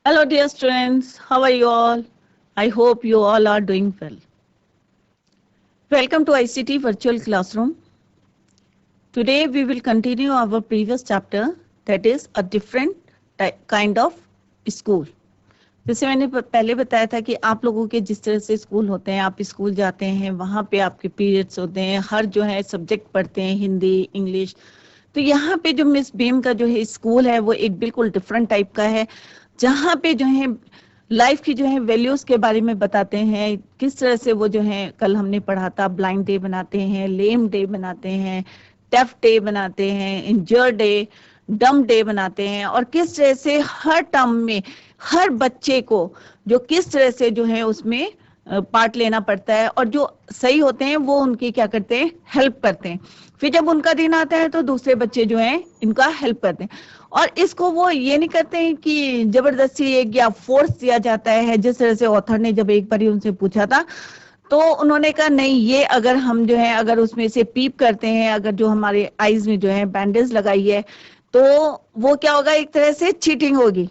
Hello, dear students. How are you all? I hope you all are doing well. Welcome to ICT Virtual Classroom. Today, we will continue our previous chapter, that is a different kind of school. जैसे मैंने पहले बताया था कि आप लोगों के जिस तरह से स्कूल होते हैं, आप स्कूल जाते हैं, वहाँ पे आपके पीरियड्स होते हैं, हर जो है सब्जेक्ट पढ़ते हैं, हिंदी, इंग्लिश। तो यहाँ पे जो मिस बीम का जो है स्कूल है वो एक बिल्कुल डिफरेंट टाइप का है, जहाँ पे जो है लाइफ की जो है वैल्यूज के बारे में बताते हैं। किस तरह से वो जो है, कल हमने पढ़ा था, ब्लाइंड डे बनाते हैं, लेम डे बनाते हैं, डेफ डे बनाते हैं, इंजर डे, डम डे बनाते हैं, और किस तरह से हर टर्म में हर बच्चे को जो किस तरह से जो है उसमें पार्ट लेना पड़ता है, और जो सही होते हैं वो उनकी क्या करते हैं, हेल्प करते हैं। फिर जब उनका दिन आता है तो दूसरे बच्चे जो हैं इनका हेल्प करते हैं। और इसको वो ये नहीं करते हैं कि जबरदस्ती एक या फोर्स दिया जाता है। जिस तरह से ऑथर ने जब एक बार उनसे पूछा था तो उन्होंने कहा नहीं, ये अगर हम जो है अगर उसमें से पीप करते हैं, अगर जो हमारे आईज में जो है बैंडेज लगाई है, तो वो क्या होगा, एक तरह से चीटिंग होगी।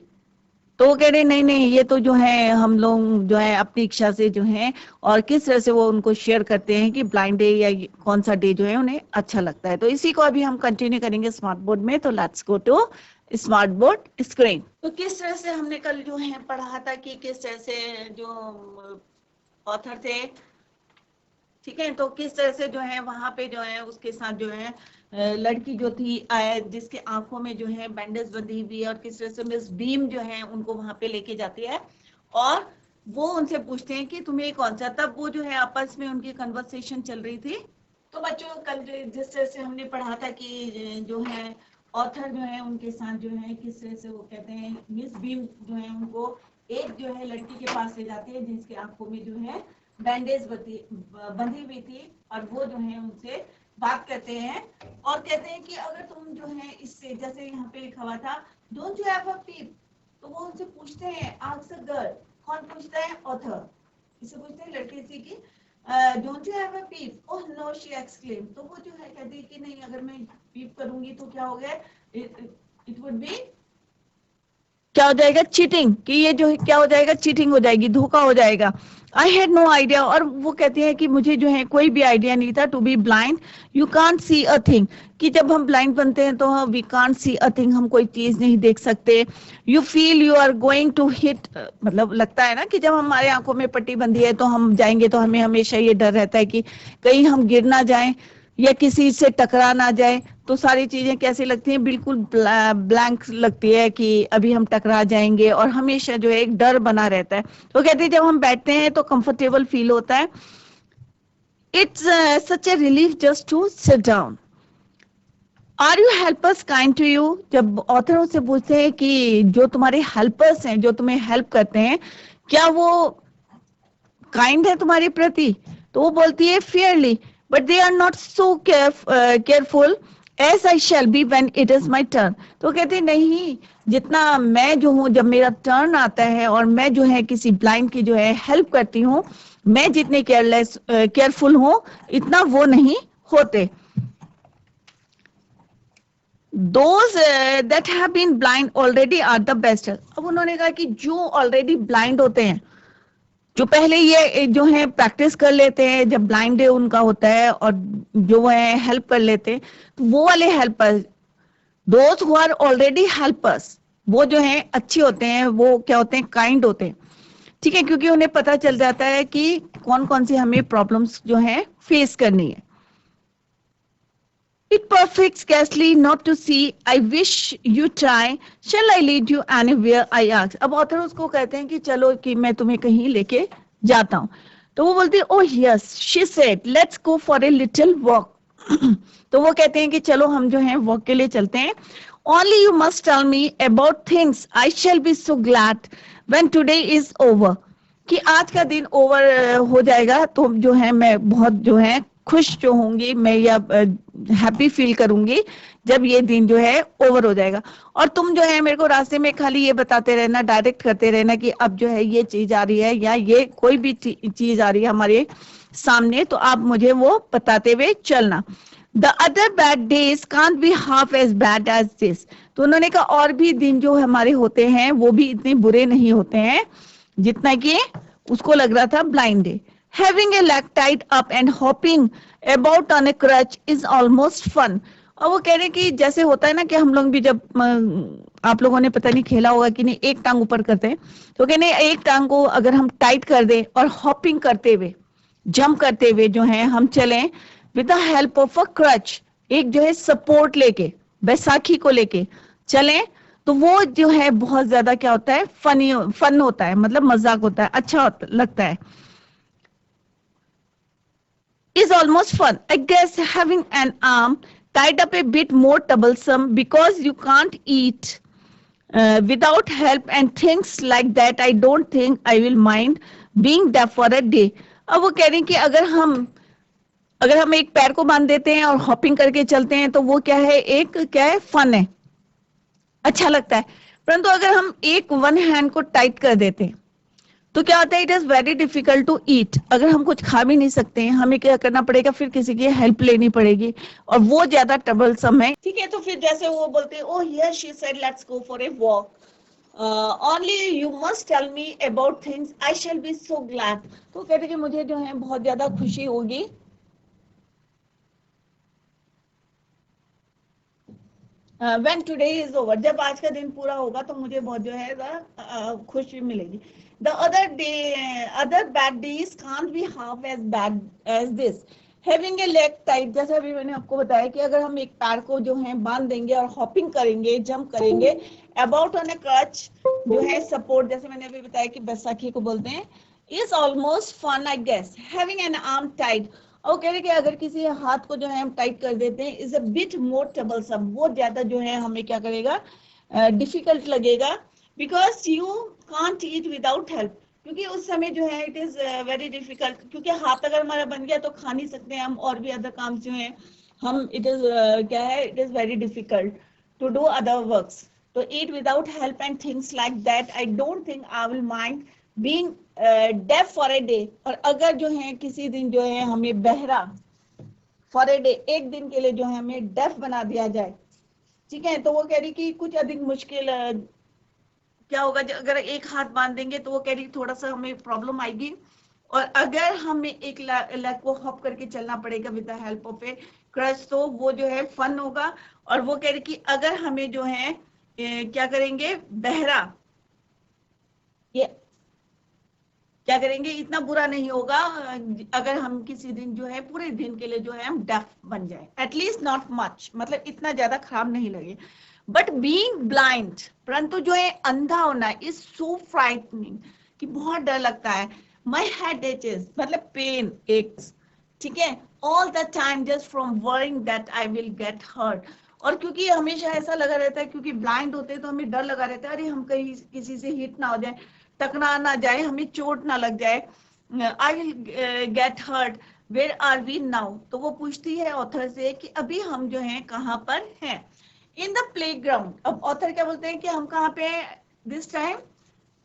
तो वो कह रहे नहीं नहीं, ये तो जो है हम लोग जो है अपनी इच्छा से जो है, और किस तरह से वो उनको शेयर करते हैं कि ब्लाइंड डे या कौन सा डे जो है उन्हें अच्छा लगता है। तो इसी को अभी हम कंटिन्यू करेंगे स्मार्ट बोर्ड में। तो let's go to smart board screen. तो किस तरह से हमने कल जो है पढ़ा था कि किस तरह से जो ऑथर थे, ठीक है, तो किस तरह से जो है वहां पे जो है उसके साथ जो है लड़की जो थी आया, जिसके आंखों में जो है बैंडेज बंधी हुई है, और किस तरह से मिस बीम जो है उनको वहां पे लेके जाती है, और वो उनसे पूछते हैं कि तुम्हें कौन सा, तब वो जो है आपस में उनकी कन्वर्सेशन चल रही थी। तो बच्चों कल जिस तरह से हमने पढ़ा था कि जो है ऑथर जो है उनके साथ जो है किस तरह से वो कहते हैं, मिस बीम जो है उनको एक जो है लड़की के पास ले जाते हैं जिसके आंखों में जो है बैंडेज बंधी हुई थी, और वो जो है उनसे बात करते हैं और कहते हैं कि अगर तुम जो है इससे, जैसे यहाँ पे लिखा हुआ था डोंट यू हैव अ पीप, तो वो उनसे पूछते हैं, आस्क अ गर्ल। कौन पूछता है? ऑथर। इसे पूछते हैं लड़के से कि don't you have a peep? Oh no, she exclaim. तो वो जो है कहती है कि नहीं, अगर मैं पीप करूंगी तो क्या हो गया, इट वुड बी, क्या हो जाएगा, चीटिंग, कि ये जो है क्या हो जाएगा, चीटिंग हो जाएगी, धोखा हो जाएगा। आई हैड नो आइडिया, और वो कहते हैं कि मुझे जो है कोई भी आइडिया नहीं था। To be blind you can't see a thing, कि जब हम ब्लाइंड बनते हैं तो we can't see a thing, हम कोई चीज नहीं देख सकते। You feel you are going to hit, मतलब लगता है ना कि जब हमारे आंखों में पट्टी बंधी है तो हम जाएंगे तो हमें हमेशा ये डर रहता है कि कहीं हम गिर ना जाएं या किसी से टकरा ना जाए। तो सारी चीजें कैसी लगती हैं, बिल्कुल ब्लैंक लगती है कि अभी हम टकरा जाएंगे, और हमेशा जो है एक डर बना रहता है। तो कहते हैं जब हम बैठते हैं तो कंफर्टेबल फील होता है। It's such a relief just to sit down. Are you helpers kind to you? जब ऑथरों से पूछते हैं कि जो तुम्हारे हेल्पर्स हैं, जो तुम्हें हेल्प करते हैं, क्या वो काइंड है तुम्हारे प्रति? तो वो बोलती है fairly, but they are not so careful as I shall be when it is my turn. तो कहते नहीं, जितना मैं जो हूँ जब मेरा टर्न आता है और मैं जो है किसी ब्लाइंड की जो है हेल्प करती हूँ, मैं जितने केयरफुल हूँ इतना वो नहीं होते। Those that have been blind already are the best। अब उन्होंने कहा कि जो ऑलरेडी ब्लाइंड होते हैं, जो पहले ये जो है प्रैक्टिस कर लेते हैं, जब ब्लाइंड डे उनका होता है और जो है हेल्प कर लेते हैं, तो वो वाले helpers, those who are already helpers, वो जो है अच्छे होते हैं, वो क्या होते हैं, काइंड होते हैं। ठीक है, क्योंकि उन्हें पता चल जाता है कि कौन कौन सी हमें प्रॉब्लम्स जो है फेस करनी है। It perfect scarcely not to see. I wish you try. Shall I lead you anywhere? I ask. अब ऑथर उसको कहते हैं कि चलो कि मैं तुम्हें कहीं लेके जाता हूँ। तो वो बोलती है oh yes, she said let's go for a little walk. तो वो कहते हैं कि चलो हम जो है वॉक के लिए चलते हैं। Only you must tell me about things. I shall be so glad when today is over. कि आज का दिन ओवर हो जाएगा तो जो है मैं बहुत जो है खुश जो होंगी, मैं या हैप्पी फील करूंगी जब ये दिन जो है ओवर हो जाएगा। और तुम जो है मेरे को रास्ते में खाली ये बताते रहना, डायरेक्ट करते रहना कि अब जो है ये चीज आ रही है या ये कोई भी चीज आ रही है हमारे सामने, तो आप मुझे वो बताते हुए चलना। The other bad days can't be half as bad as this. तो उन्होंने कहा और भी दिन जो हमारे होते हैं वो भी इतने बुरे नहीं होते हैं जितना कि उसको लग रहा था blind day. Having a leg tied up and hopping about on a crutch is almost fun. और वो कह रहे कि जैसे होता है ना कि हम लोग भी जब आप लोगों ने पता नहीं खेला होगा कि नहीं, एक टांग ऊपर करते हैं, तो कहने एक टांग को अगर हम टाइट कर दें और हॉपिंग करते हुए, जंप करते हुए जो है हम चलें with the help of a crutch, एक जो है सपोर्ट लेके, बैसाखी को लेके चलें, तो वो जो है बहुत ज्यादा क्या होता है, फन होता है, मतलब मजाक होता है, अच्छा लगता है। is almost fun. I guess having an arm tied up a bit more troublesome because you can't eat without help and things like that. I don't think I will mind being there for a day. अब वो कह रही कि अगर हम एक पैर को बांध देते हैं और हॉपिंग करके चलते हैं तो वो क्या है, एक क्या है, फन है, अच्छा लगता है। परंतु अगर हम एक वन हैंड को टाइट कर देते हैं तो क्या होता है, it is very difficult to eat. अगर हम कुछ खा भी नहीं सकते हैं, हमें क्या करना पड़ेगा, फिर किसी की हेल्प लेनी पड़ेगी और वो ज्यादा ट्रबलसम है। ठीक है, तो फिर जैसे वो बोलते हैं, oh here she said let's go for a walk, only you must tell me about things, I shall be so glad. तो कहते कि मुझे जो है बहुत ज्यादा खुशी होगी व्हेन टुडे इज ओवर, जब आज का दिन पूरा होगा तो मुझे बहुत जो है खुशी मिलेगी। The other bad days can't be half as bad as this. Having a leg tight, जैसे अभी मैंने आपको बताया कि अगर हम एक पैर को जो है बांध देंगे और हॉपिंग करेंगे, जंप करेंगे, अबाउट ऑन ए क्रच जो है सपोर्ट, जैसे मैंने अभी बताया कि बैसाखी को बोलते हैं, is almost fun I guess. Having an arm tight, और कह रहे कि अगर किसी हाथ को जो है हम टाइट कर देते हैं, is a bit more troublesome, वो ज्यादा जो है हमें क्या करेगा, डिफिकल्ट लगेगा, because you can't eat without help, क्योंकि उस समय जो है इट इज वेरी डिफिकल्ट, क्योंकि हाथ अगर हमारा बन गया तो खा नहीं सकते हम, और भी अदर काम जो है हम, इट इज क्या है, it is very difficult to do other works, to eat without help and things like that, I don't think I will mind being deaf for a day. और अगर जो है किसी दिन जो है हमें बहरा फॉर ए डे, एक दिन के लिए जो है हमें डेफ बना दिया जाए, ठीक है, तो वो कह रही कि कुछ अधिक मुश्किल क्या होगा, अगर एक हाथ बांध देंगे तो वो कह रही थोड़ा सा हमें प्रॉब्लम आएगी, और अगर हमें एक लेग को हॉप करके चलना पड़ेगा with the help of a crutch, तो वो जो है फन होगा। और वो कह रही कि अगर हमें जो है क्या करेंगे, बहरा, ये क्या करेंगे, इतना बुरा नहीं होगा अगर हम किसी दिन जो है पूरे दिन के लिए जो है हम डेफ बन जाए, एटलीस्ट नॉट मच, मतलब इतना ज्यादा खराब नहीं लगे। बट बीइंग ब्लाइंड, परंतु जो है अंधा होना, इज सो फ्राइटनिंग, कि बहुत डर लगता है। माई हेड एचेस, मतलब पेन, एक्स, ठीक है, all the time just from worrying that I will get hurt. और क्योंकि हमेशा ऐसा लगा रहता है, क्योंकि ब्लाइंड होते हैं तो हमें डर लगा रहता है, अरे हम कहीं किसी से हिट ना हो जाए, टकरा ना जाए, हमें चोट ना लग जाए, I will get hurt, where are we now. तो वो पूछती है ऑथर से कि अभी हम जो हैं कहाँ पर हैं, इन द प्ले ग्राउंड। अब ऑथर क्या बोलते हैं कि हम कहाँ पे हैं दिस टाइम,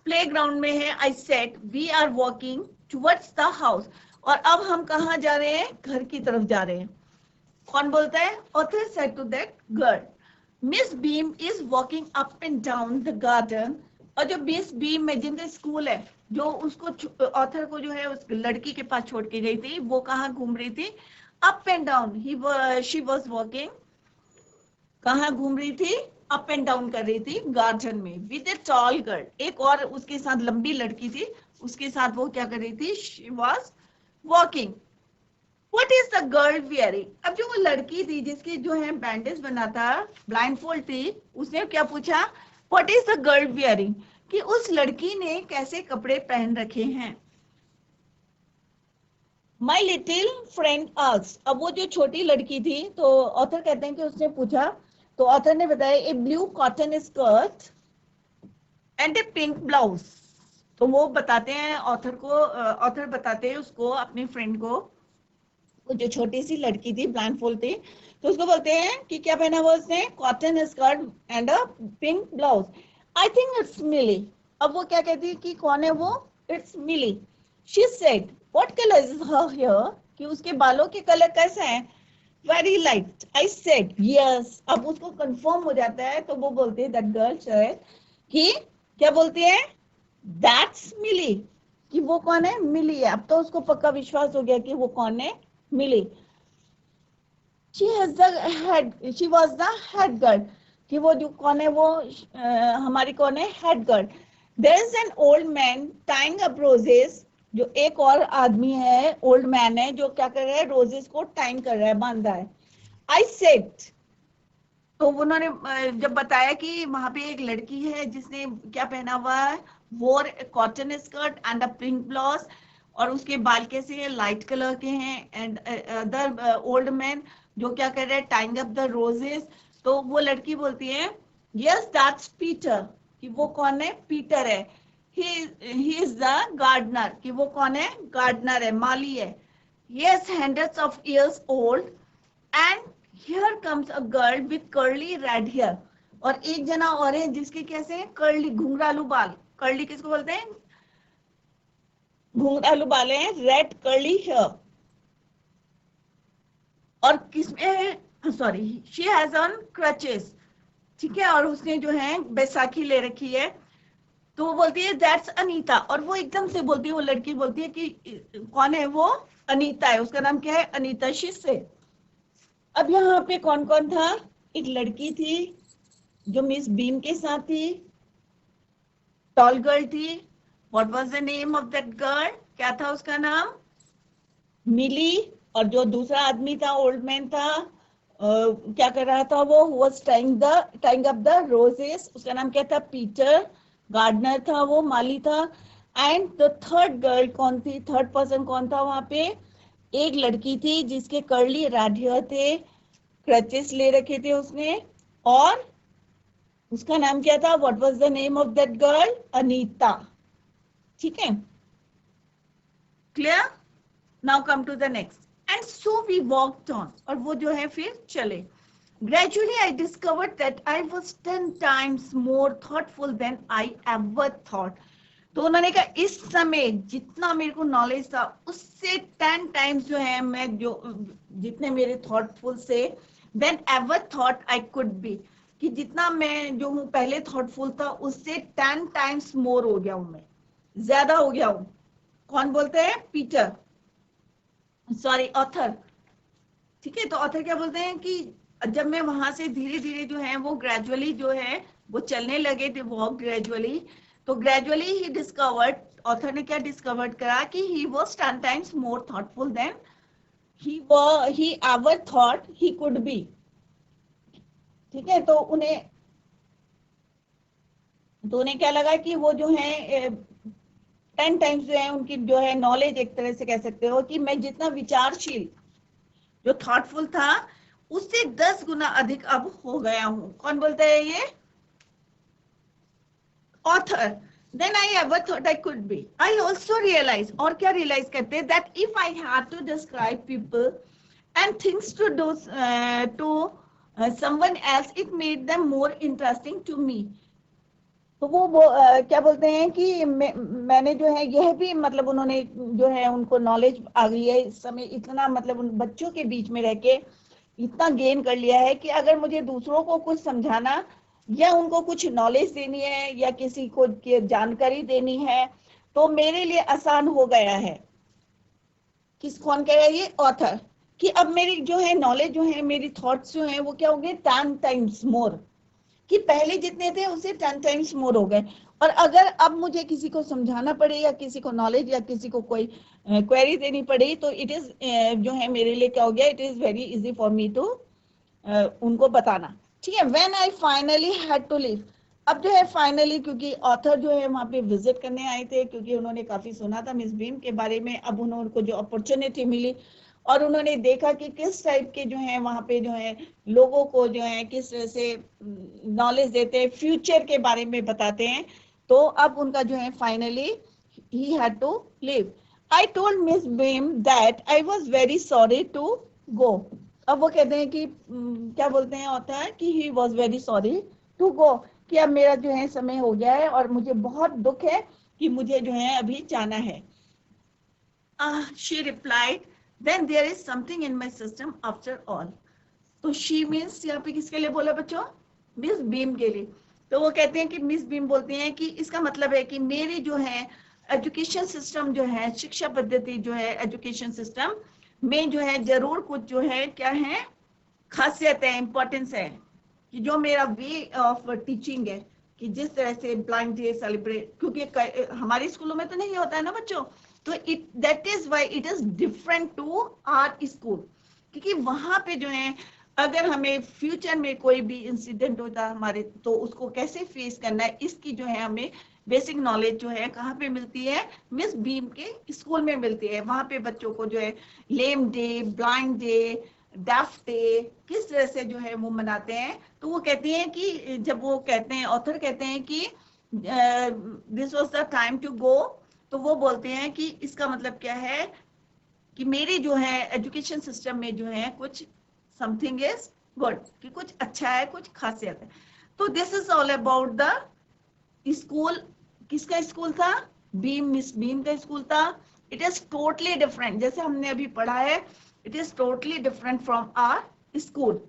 प्ले ग्राउंड में है। I said we are walking towards the house, और अब हम कहाँ जा रहे हैं, घर की तरफ जा रहे हैं। कौन बोलता है, author said to that girl, Miss Beam is walking up and down the garden. और जो मिस बीम में जिनका स्कूल है, जो उसको ऑथर को जो है उस लड़की के पास छोड़ के गई थी, वो कहाँ घूम रही थी, up and down, she was walking, कहाँ घूम रही थी, अप एंड डाउन कर रही थी गार्डन में, विद ए टॉल गर्ल, एक और उसके साथ लंबी लड़की थी, उसके साथ वो क्या कर रही थी, she was walking. What is the girl wearing? अब जो वो लड़की थी जिसकी जो है बैंडेज बना था, ब्लाइंडफोल्ड थी, उसने क्या पूछा, What is the girl wearing? कि उस लड़की ने कैसे कपड़े पहन रखे हैं। My little friend asked, अब वो जो छोटी लड़की थी, तो ऑथर कहते हैं कि उसने पूछा, तो ऑथर ने बताया, a blue cotton skirt and a pink blouse. तो वो बताते हैं ऑथर को, ऑथर बताते हैं उसको, अपनी फ्रेंड को, वो जो छोटी सी लड़की थी ब्लाइंडफोल्ड थी, तो उसको बोलते हैं कि क्या पहना हुआ उसने, cotton skirt and a pink blouse, I think it's Millie. अब वो क्या कहती है कि कौन है वो, it's Millie. She said what colour is her hair, कि उसके बालों के कलर कैसा है, very light. I said yes. अब उसको कंफर्म हो जाता है तो वो बोलते हैं दैट गर्ल शायद कि क्या बोलती है, दैट्स मिली, कि वो कौन है, मिली है. अब तो उसको पक्का विश्वास हो गया कि वो कौन है, Millie. She has the head, she was the head girl, कि वो जो कौन है, वो हमारी कौन है, head girl. There is an old man tying up roses. जो एक और आदमी है, ओल्ड मैन है, जो क्या कर रहा है, रोजेस को टाइंग कर रहा है, बांध रहा है. आई सेड, तो उन्होंने जब बताया कि वहां पे एक लड़की है जिसने क्या पहना हुआ है, वोर cotton skirt and a pink blouse, और उसके बाल कैसे लाइट कलर के हैं. एंड अदर ओल्ड मैन जो क्या कर रहे हैं, टाइंग अप द रोजेस. तो वो लड़की बोलती है यस दैट्स पीटर, कि वो कौन है, पीटर है. ही इज द गार्डनर, कि वो कौन है, गार्डनर है, माली है. Yes hundreds of years old. And here comes a girl with curly red hair. और एक जना और है जिसके कैसे कर्ली घुंघरालू बाल. कर्ली किसको बोलते हैं, घुंघरालू बाल हैं, रेड कर्ली हेयर. और किसमें, sorry, she has on crutches. ठीक है, और उसने जो है बैसाखी ले रखी है. तो वो बोलती है दैट्स अनीता. और वो एकदम से बोलती है, वो लड़की बोलती है कि कौन है वो, अनीता है. उसका नाम क्या है, अनीता शिष्य. अब यहाँ पे कौन कौन था, एक लड़की थी जो मिस बीम के साथ थी, टॉल गर्ल थी. What was the name of that girl, क्या था उसका नाम, मिली. और जो दूसरा आदमी था, ओल्ड मैन था, क्या कर रहा था, वो was tying up the roses. उसका नाम क्या था, पीटर. गार्डनर था वो, माली था. एंड द थर्ड गर्ल कौन थी, थर्ड पर्सन कौन था वहां पे, एक लड़की थी जिसके कर्ली रेड हेयर थे, क्रचेस ले रखे थे उसने. और उसका नाम क्या था, what was the name of that girl, Anita. ठीक है, clear. Now come to the next. And so we walked on. और वो जो है फिर चले. Gradually, I discovered that I was 10 times more thoughtful than I ever thought. तो उन्होंने कहा इस समय जितना मेरे को नॉलेज था उससे 10 टाइम्स जो है मैं जो जितने मेरे थॉटफुल से then ever thought I could B, कि जितना मैं जो हूँ पहले थॉटफुल था उससे 10 टाइम्स मोर हो गया हूँ, मैं ज्यादा हो गया हूँ. कौन बोलते हैं, पीटर, सॉरी ऑथर. ठीक है, तो ऑथर क्या बोलते हैं कि जब मैं वहां से धीरे धीरे जो है वो ग्रेजुअली जो है वो चलने लगे थे, वॉक ग्रेजुअली. तो ग्रेजुअली ही डिस्कवर्ड, ऑथर ने क्या डिस्कवर्ड करा कि he was 10 times more thoughtful than he ever thought he could be. ठीक है, तो उन्हें क्या लगा कि वो जो है 10 टाइम्स जो है उनकी जो है नॉलेज, एक तरह से कह सकते हो कि मैं जितना विचारशील, जो थॉटफुल था उससे 10 गुना अधिक अब हो गया हूं. कौन बोलता है ये, author. Then I ever thought I could be. I also realize, और क्या रियलाइज करते हैं, that if I had to describe people and things to do to someone else it made them more interesting to me. तो वो क्या बोलते हैं कि मैंने जो है यह भी, मतलब उन्होंने जो है उनको नॉलेज आ गई है इस समय, इतना मतलब उन बच्चों के बीच में रह के इतना गेन कर लिया है कि अगर मुझे दूसरों को कुछ समझाना या उनको कुछ नॉलेज देनी है या किसी को जानकारी देनी है तो मेरे लिए आसान हो गया है. किस कौन कह रहा है, ये ऑथर, कि अब मेरी जो है नॉलेज जो है, मेरी थॉट्स जो है वो क्या हो गए, 10 टाइम्स मोर, कि पहले जितने थे उससे 10 टाइम्स मोर हो गए. और अगर अब मुझे किसी को समझाना पड़े या किसी को नॉलेज या किसी को कोई क्वेरी देनी पड़े तो इट इज जो है मेरे लिए क्या हो गया, it is very easy for me to उनको बताना. ठीक है, when I finally had to leave. अब जो है फाइनली, क्योंकि ऑथर जो है वहां पे विजिट करने आए थे, क्योंकि उन्होंने काफी सुना था मिस बीम के बारे में. अब उनको जो अपॉर्चुनिटी मिली और उन्होंने देखा कि किस टाइप के जो है वहां पे जो है लोगों को जो है किस तरह से नॉलेज देते हैं, फ्यूचर के बारे में बताते हैं. तो अब उनका जो है finally he had to leave. I told Miss Beam that I was very sorry to go. अब वो कहते हैं कि क्या बोलते हैं होता है कि he was very sorry to go, कि अब मेरा जो है समय हो गया है और मुझे बहुत दुख है कि मुझे जो है अभी जाना है. She replied then there is something in my system after all. तो she means यहाँ पे किसके लिए बोला बच्चों? मिस बीम के लिए. तो वो कहते हैं कि मिस बीम बोलती हैं कि इसका मतलब है कि मेरी जो है एजुकेशन सिस्टम जो है, शिक्षा पद्धति जो है, एजुकेशन सिस्टम में जो है जरूर कुछ जो है क्या है, खासियत है, इंपॉर्टेंस है, कि जो मेरा वे ऑफ टीचिंग है, कि जिस तरह से ब्लाइंड डे सेलिब्रेट, क्योंकि हमारे स्कूलों में तो नहीं होता है ना बच्चों, तो it that is why it is different to our school, क्योंकि वहां पे जो है अगर हमें फ्यूचर में कोई भी इंसिडेंट होता है हमारे, तो उसको कैसे फेस करना है, इसकी जो है हमें बेसिक नॉलेज जो है कहाँ पे मिलती है, मिस बीम के स्कूल में मिलती है. वहां पे बच्चों को जो है lame day, blind day, deaf day किस तरह से जो है वो मनाते हैं. तो वो कहती हैं कि जब वो कहते हैं, ऑथर कहते हैं कि this was the time to go, तो वो बोलते हैं कि इसका मतलब क्या है कि मेरी जो है एजुकेशन सिस्टम में जो है कुछ समथिंग इज गुड, कि कुछ अच्छा है, कुछ खासियत है. तो this is all about the school. किसका स्कूल था? बीम, मिस बीम का स्कूल था. इट इज टोटली डिफरेंट, जैसे हमने अभी पढ़ा है, it is totally different from our school.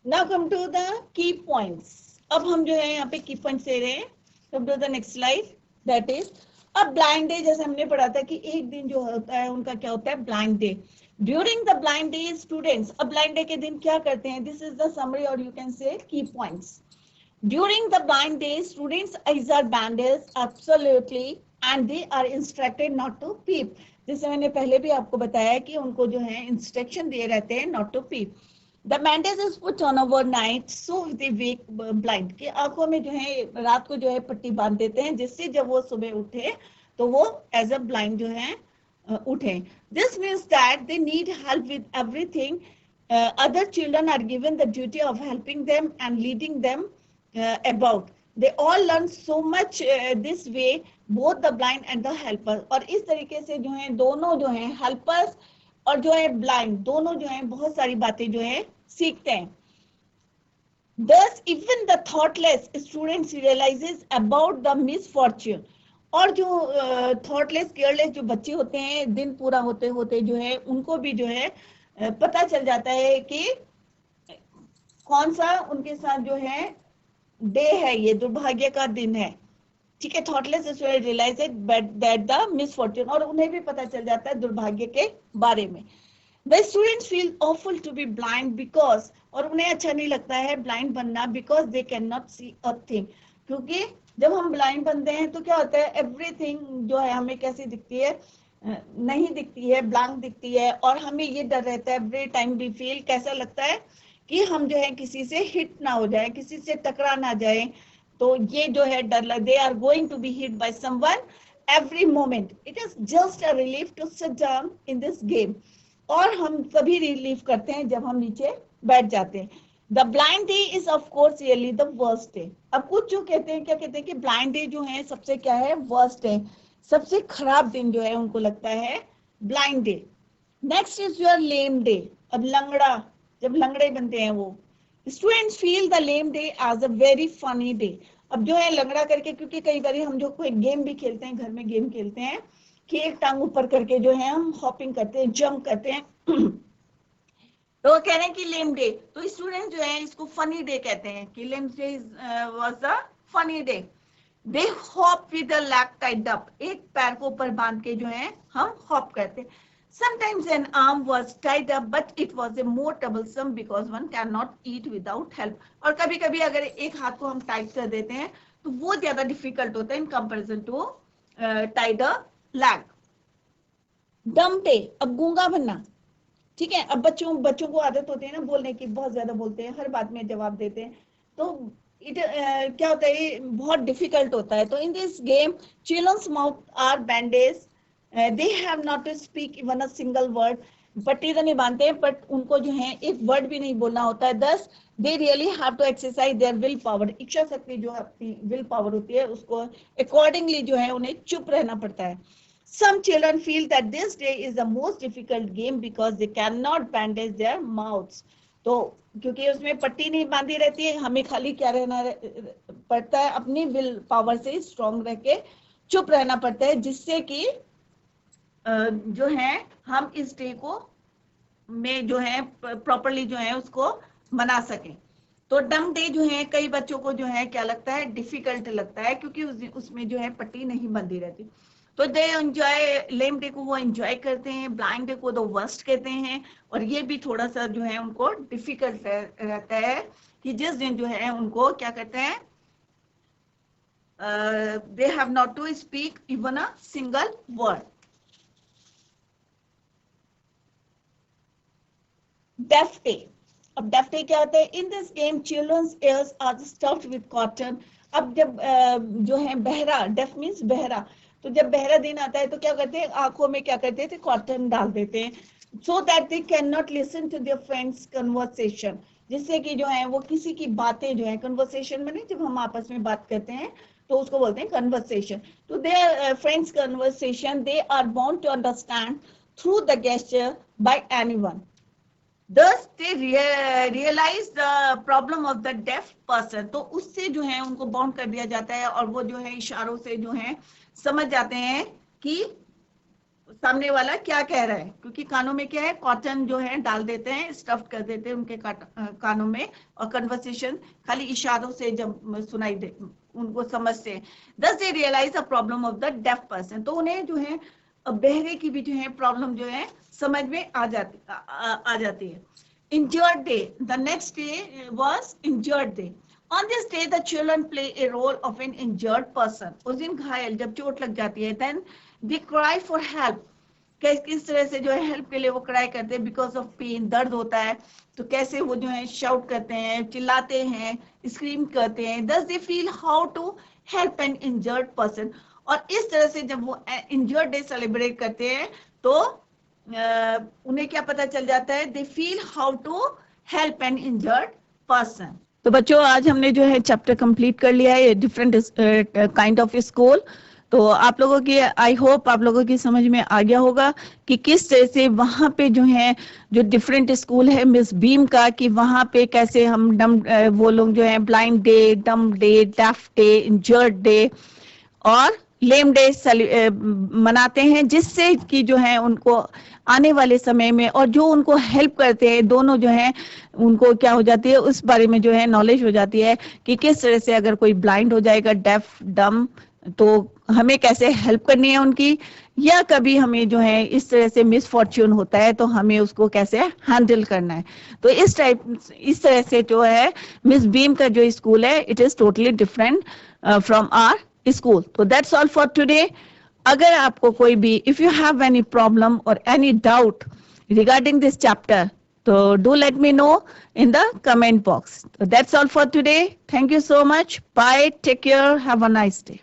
Now come to the key points. अब हम जो है यहाँ पे की पॉइंट्स दे रहे हैं. Come to the next slide. That is, अब ब्लाइंड डे जैसे हमने पढ़ा था कि एक दिन जो होता है उनका क्या होता है, blind day. During the blind day students, अब ब्लाइंड डे के दिन क्या करते हैं, दिस इज द समरी और यू कैन से की points. During the blind day, students are bandaged absolutely and they are instructed not to peep. जैसे मैंने पहले भी आपको बताया कि उनको जो है इंस्ट्रक्शन दिए रहते हैं not to peep. The bandage is put on overnight so they wake blind. कि आंखों में जो है रात को जो है पट्टी बांध देते हैं, जिससे जब वो सुबह उठे तो वो एज अ ब्लाइंड जो है उठे. This means that they need help with everything. Other children are given the duty of helping them and leading them about. They all learn so much this way, both the blind and the helper. और इस तरीके से जो है दोनों जो है helpers और जो है ब्लाइंड दोनों जो है बहुत सारी बातें जो है सीखते हैं. Thus even the thoughtless students realizes about the misfortune. और जो थॉटलेस केयरलेस जो बच्चे होते हैं, दिन पूरा होते होते जो है उनको भी जो है पता चल जाता है कि कौन सा उनके साथ जो है डे है, ये दुर्भाग्य का दिन है. ठीक है, thoughtless student realize that the misfortune, और उन्हें भी पता चल जाता है दुर्भाग्य के बारे में. The students feel awful to be blind because, और उन्हें अच्छा नहीं लगता है ब्लाइंड बनना, because they cannot see a thing. क्योंकि जब हम ब्लाइंड बनते हैं तो क्या होता है, एवरीथिंग जो है हमें कैसी दिखती है, नहीं दिखती है, ब्लैंक दिखती है. और हमें ये डर रहता है एवरी टाइम वी फील, कैसा लगता है कि हम जो है किसी से हिट ना हो जाए, किसी से टकरा ना जाए. तो ये जो है डर लग, they are going to be hit by someone every moment. It is just a relief to sit down in this game. और हम तभी रिलीफ करते हैं जब हम नीचे बैठ जाते हैं. The blind day is of course really the worst day. अब कुछ जो कहते हैं, क्या कहते हैं कि ब्लाइंड डे जो है सबसे क्या है, वर्स्ट है, सबसे खराब दिन जो है उनको लगता है blind day. Next is your lame day. अब लंगड़ा, जब लंगड़े बनते हैं वो, students feel the lame day as a very funny day. अब जो है लंगड़ा करके, क्योंकि कई बार हम जो कोई गेम भी खेलते हैं, घर में गेम खेलते हैं कि एक टांग ऊपर करके जो है हम हॉपिंग करते हैं, जंप करते हैं, तो वो कह रहे हैं कि लेम डे. तो स्टूडेंट जो है इसको फनी डे कहते हैं कि lame day was the funny day. They hop with a leg tied up. एक पैर को ऊपर बांध के जो है हम हॉप करते हैं. Sometimes an arm was tied up, but it was a more troublesome because one cannot eat without help. और कभी कभी अगर एक हाथ को हम टाइट कर देते हैं तो वो ज्यादा डिफिकल्ट होता है in comparison to tied a leg. Dumb day, अब गूंगा बनना. ठीक है, अब बच्चों को आदत होती है ना बोलने की, बहुत ज्यादा बोलते हैं, हर बात में जवाब देते हैं, तो क्या होता है, बहुत डिफिकल्ट होता है. तो in this game children's mouth are bandage, they have not to speak even a single word. पट्टी तो नहीं बांधते हैं, बट उनको जो है एक वर्ड भी नहीं बोलना होता है. Thus they really have to exercise their will power. इच्छा शक्ति जो अपनी विल पावर होती है उसको अकॉर्डिंगली जो है उन्हें चुप रहना पड़ता है. Some children feel that this day is the most difficult game because they cannot bandage their mouths. तो क्योंकि उसमें पट्टी नहीं बांधी रहती है, हमें खाली क्या रहना पड़ता है, अपनी विल पावर से स्ट्रांग रह के चुप रहना पड़ता है, जिससे कि जो है हम इस डे को में जो है प्रॉपरली जो है उसको मना सकें। तो डम डे जो है कई बच्चों को जो है क्या लगता है, डिफिकल्ट लगता है, क्योंकि उसमें जो है पट्टी नहीं बंधी रहती। तो दे एंजॉय, लेम डे को वो एंजॉय करते हैं, ब्लाइंड डे को तो वर्स्ट कहते हैं, और ये भी थोड़ा सा जो है उनको डिफिकल्ट रहता है कि जिस दिन जो है उनको क्या कहते हैं, they have not to speak even a single word. Deaf day, अब डेफ डे क्या होता है, in this game children's ears are stuffed with cotton. अब जब जो है बहरा, डेफ मीन्स बहरा, तो जब बहरा दिन आता है तो क्या करते हैं, आंखों में क्या करते थे, कॉटन डाल देते हैं, so that they can not listen to their friends conversation, जिससे कि जो है वो किसी की बातें जो है, कन्वर्सेशन में नहीं, जब हम आपस में बात करते हैं तो उसको बोलते हैं कन्वर्सेशन, तो their friends conversation they are born to understand through the gesture by anyone. Thus they realize the problem of the deaf person, तो उससे जो है उनको बाउंड कर दिया जाता है, और वो जो है इशारों से जो है समझ जाते हैं कि सामने वाला क्या कह रहा है, क्योंकि कानों में क्या है, कॉटन जो है डाल देते हैं, स्टफ्ड कर देते हैं उनके कानों में, और कन्वर्सेशन खाली इशारों से जब सुनाई दे उनको समझते हैं। Thus they realize the problem of the deaf person, तो उन्हें जो है बहरे की भी जो है प्रॉब्लम जो है समझ में आ जाती है। Injured day, the next day was injured day. On this day the children play a role of an injured person. उस दिन घायल, जब चोट लग जाती है, then they cry for help. किस तरह से जो है हेल्प के लिए वो क्राई करते हैं, बिकॉज ऑफ पेन, दर्द होता है, तो कैसे वो जो है शाउट करते हैं, चिल्लाते हैं, स्क्रीम करते हैं। Thus they feel how to help an injured person. और इस तरह से जब वो इंजर्ड डे सेलिब्रेट करते हैं तो उन्हें क्या पता चल जाता है, they feel how to help an injured person. तो बच्चों आज हमने जो है चैप्टर कंप्लीट कर लिया है, डिफरेंट काइंड ऑफ स्कूल। तो आप लोगों की, आई होप आप लोगों की समझ में आ गया होगा कि किस तरह से वहां पे जो है जो डिफरेंट स्कूल है मिस बीम का, कि वहां पे कैसे हम डम वो लोग जो है blind day, dumb day, deaf day, injured day और लेम डे मनाते हैं, जिससे कि जो है उनको आने वाले समय में, और जो उनको हेल्प करते हैं दोनों जो है, उनको क्या हो जाती है, उस बारे में जो है नॉलेज हो जाती है कि किस तरह से अगर कोई ब्लाइंड हो जाएगा, डेफ, डम, तो हमें कैसे हेल्प करनी है उनकी, या कभी हमें जो है इस तरह से मिसफॉर्च्यून होता है तो हमें उसको कैसे हैंडल करना है। तो इस तरह से जो है मिस बीम का जो स्कूल है, it is totally different from our school. तो दैट्स ऑल फॉर टुडे। अगर आपको कोई भी, if you have any problem और any doubt regarding this chapter, तो do let me know in the comment box. So that's all for today. Thank you so much. Bye. Take care. Have a nice day.